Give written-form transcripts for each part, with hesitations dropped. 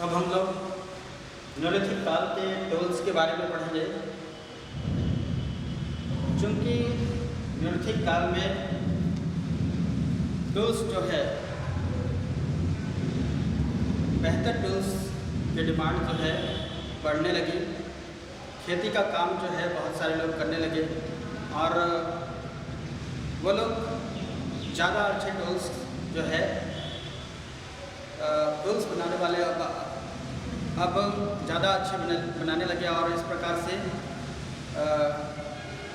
अब हम लोग निम्नलिखित काल के टूल्स के बारे में पढ़ेंगे। चूँकि निम्नलिखित काल में टूल्स जो है बेहतर टूल्स की डिमांड जो है बढ़ने लगी। खेती का काम जो है बहुत सारे लोग करने लगे और वो लोग ज़्यादा अच्छे टूल्स जो है टूल्स बनाने वाले अब ज़्यादा अच्छे बनाने लगे और इस प्रकार से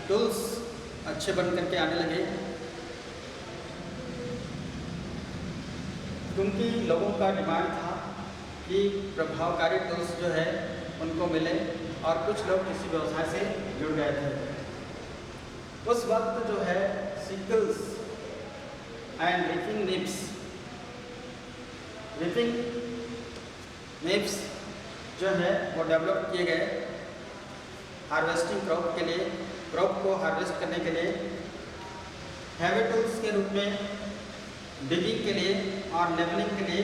टूल्स अच्छे बन करके आने लगे, क्योंकि लोगों का डिमांड था कि प्रभावकारी टूल्स जो है उनको मिले और कुछ लोग इसी व्यवसाय से जुड़ गए थे। उस वक्त जो है सिकल्स एंड रीपिंग निप्स जो है वो डेवलप किए गए हार्वेस्टिंग क्रॉप के लिए, क्रॉप को हार्वेस्ट करने के लिए। हैवी टूल्स के रूप में डिगिंग के लिए और लेवलिंग के लिए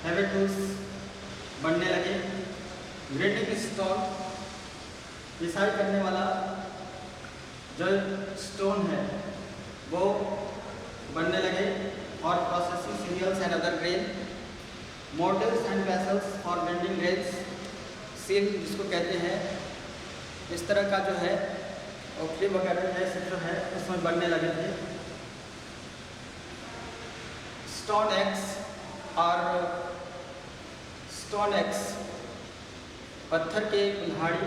हैवी टूल्स बनने लगे। ग्रेडिंग स्टोन, पिसाई करने वाला जो स्टोन है वो बनने लगे और processing cereals and other grain, mortars and vessels for bending grains, seal जिसको कहते हैं, इस तरह का जो है ओखली वगैरह जैसे जो है उसमें बनने लगे थे। स्टोन एक्स पत्थर के कुल्हाड़ी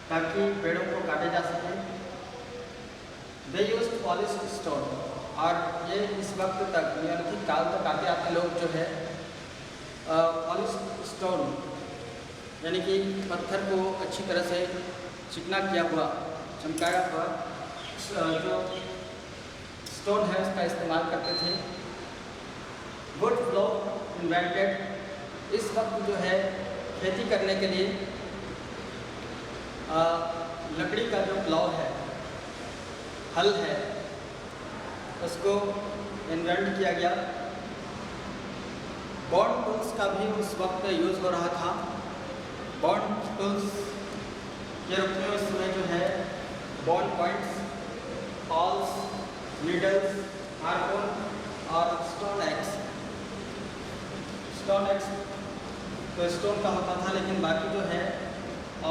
ताकि पेड़ों को काटे जा सके। दे यूज्ड पॉलिश्ड स्टोन, और ये इस वक्त तक निम्नलिखित काल तक आते आते लोग जो है पॉलिश्ड स्टोन यानी कि पत्थर को अच्छी तरह से चिकना किया हुआ, चमकाया हुआ जो स्टोन है उसका इस्तेमाल करते थे। वुड फ्लो इन्वेंटेड, इस वक्त जो है खेती करने के लिए लकड़ी का जो प्लाव है, हल है, उसको इन्वेंट किया गया। बॉन्ड टूल्स का भी उस वक्त यूज़ हो रहा था। बॉन्ड टूल्स के रूप में उसमें जो है बॉन्ड पॉइंट्स, ऑल्स, नीडल्स, हार्पून और स्टोन एक्स तो स्टोन का होता था, लेकिन बाकी जो है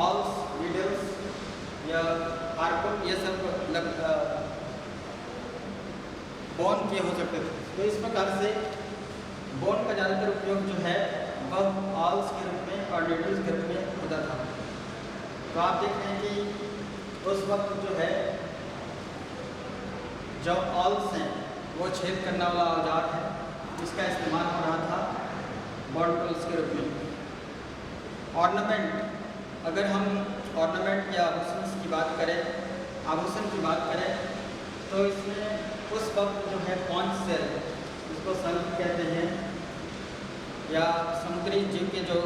ऑल्स, नीडल्स या हार्पून ये सब बॉन के हो सकते थे। तो इस प्रकार से बॉन का ज़्यादातर उपयोग जो है वह ऑल्स के रूप में और नीडल्स के रूप में होता था। तो आप देख रहे हैं कि उस वक्त जो है जो ऑल्स हैं वो छेद करने वाला औजार है, इसका इस्तेमाल हो रहा था बॉन्ड टूल्स के रूप में। ऑर्नामेंट, अगर हम ऑर्नामेंट या आभूषण की बात करें तो इसमें उस वक्त जो है कॉन्च सेल, जिसको शंख कहते हैं, या समुद्री जीव के जो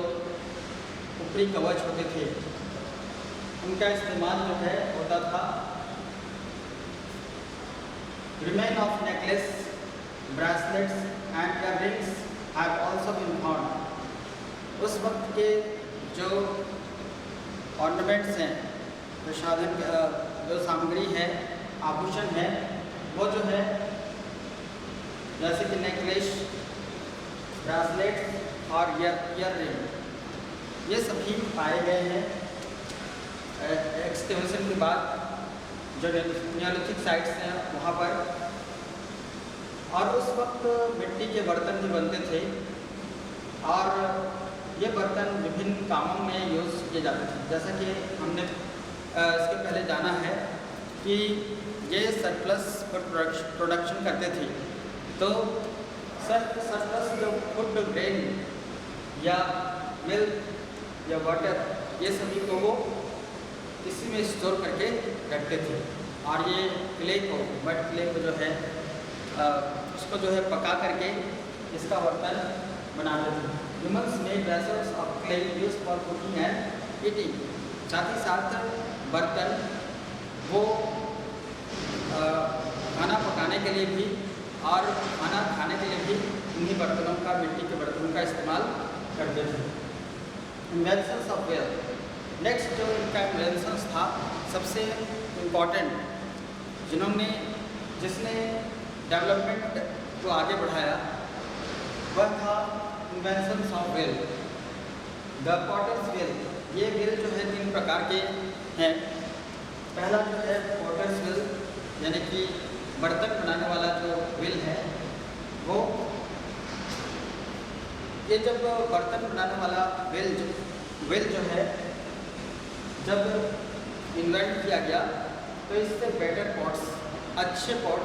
ऊपरी कवच होते थे उनका इस्तेमाल जो है होता था। Remain of necklace, bracelets and earrings have also been found. उस वक्त के जो ऑर्नामेंट्स हैं, जो सामग्री है, आभूषण है, वो जो है जैसे कि नेकलेस, ब्रेसलेट और इयररिंग, ये सभी पाए गए हैं एक्सकेवेशन के बाद जो निम्नलिखित साइट्स हैं वहाँ पर। और उस वक्त मिट्टी के बर्तन भी बनते थे और ये बर्तन विभिन्न कामों में यूज़ किए जाते थे। जैसा कि हमने इसके पहले जाना है कि ये सरप्लस प्रोडक्शन करते थे, तो सरप्लस जो फूड ग्रेन या मिल्क या वाटर, ये सभी को वो इसी में स्टोर करके रखते थे और ये क्ले को, बट क्ले को जो है उसको जो है पका करके इसका बर्तन बनाते थे। Humans made vessels of clay used for cooking and eating. साथ ही साथ बर्तन वो खाना पकाने के लिए भी और खाना खाने के लिए भी इन्हीं बर्तनों का, मिट्टी के बर्तनों का इस्तेमाल करते थे। इन्वेंशंस ऑफ वेल, नेक्स्ट जो इनका इन्वेंशंस था सबसे इम्पॉर्टेंट जिसने डेवलपमेंट को आगे बढ़ाया वह था inventions of wheel. The potter's wheel, ये वेल जो है 3 प्रकार के हैं। पहला जो है पॉटर्स वेल, यानी कि बर्तन बनाने वाला जो वेल है वो, ये जब बर्तन बनाने वाला वेल जो है जब इन्वेंट किया गया तो इससे बेटर पॉट्स, अच्छे पॉट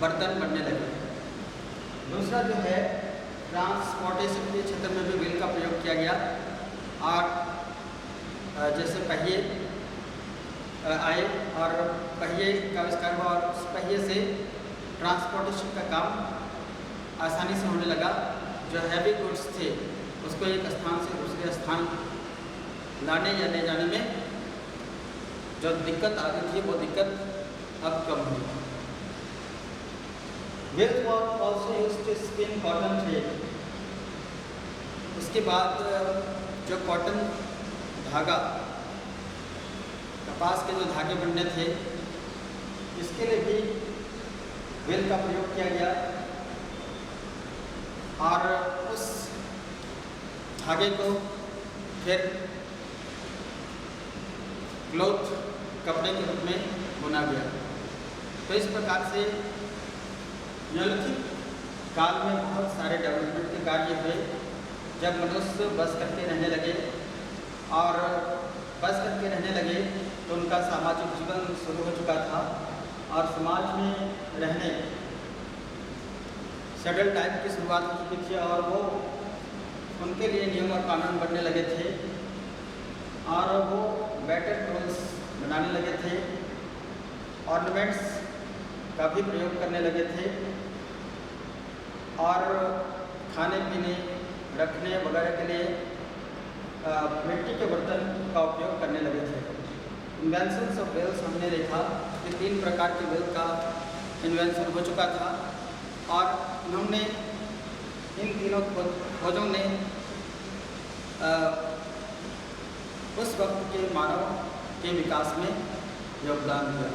बर्तन बनने लगे। दूसरा जो है ट्रांसपोर्टेशन के क्षेत्र में भी वेल का प्रयोग किया गया, और जैसे पहिए आए और पहिए का आविष्कार हुआ और उस पहिए से ट्रांसपोर्टेशन का काम आसानी से होने लगा। जो हैवी गुड्स थे उसको एक स्थान से दूसरे स्थान लाने या ले जाने में जो दिक्कत आ रही थी वो दिक्कत अब कम हुई। Wheel was also used to spin cotton thread. उसके बाद जो कॉटन धागा, कपास के जो धागे बनने थे, इसके लिए भी वेल का प्रयोग किया गया और उस धागे को फिर क्लॉथ, कपड़े के रूप में बुना गया। तो इस प्रकार से निम्नलिखित काल में बहुत सारे डेवलपमेंट के कार्य हुए। जब मनुष्य बस करके रहने लगे और बस करके रहने लगे तो उनका सामाजिक जीवन शुरू हो चुका था और समाज में रहने शेड्यूल टाइप की शुरुआत हो चुकी थी और वो उनके लिए नियम और कानून बनने लगे थे और वो बेटर टूल्स बनाने लगे थे, ऑर्नामेंट्स का भी प्रयोग करने लगे थे और खाने पीने, रखने वगैरह के लिए मिट्टी के बर्तन का उपयोग करने लगे थे। इन्वेंशंस ऑफ वेल्स हमने देखा कि 3 प्रकार के वेल का इन्वेंशन हो चुका था और इन्होंने, इन तीनों खोजों ने उस वक्त के मानव के विकास में योगदान दिया।